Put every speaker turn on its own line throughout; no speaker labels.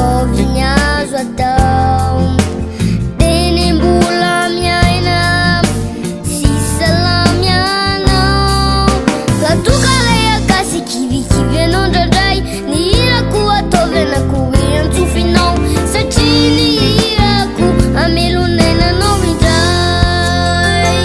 ataovy azo atao. Teny mbola miaina sy salamy anao. Raha toka lay akasy kivikivy anao ndraindray, ny hirako ataovy anakory antsofinao. Satria ny hirako amelonainanao indray.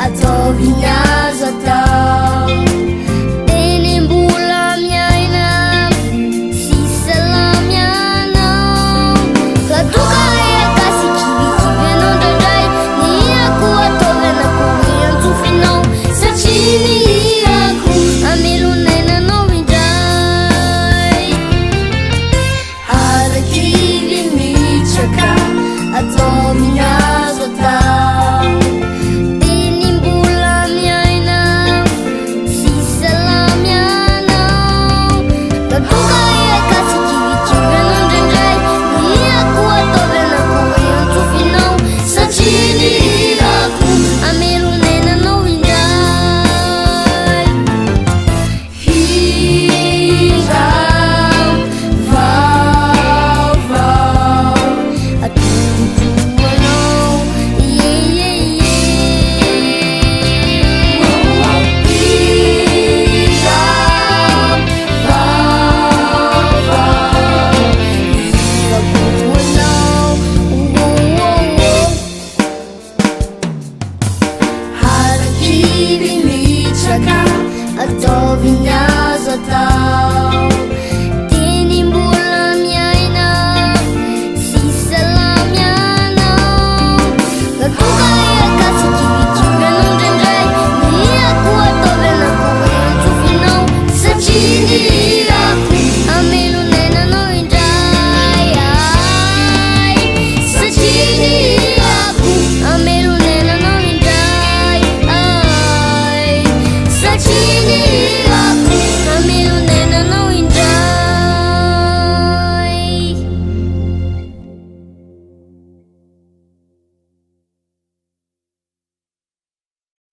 Ataovy azo atao. Teny mbola miaina sy salamy anao. Raha toka lay akasy kivikivy anao ndraindray, ny hirako ataovy anakory antsofinao. Satria ny hirako amelonainanao indray. Hazakivy mitraka ataovy azo atao. Ataovy azo atao.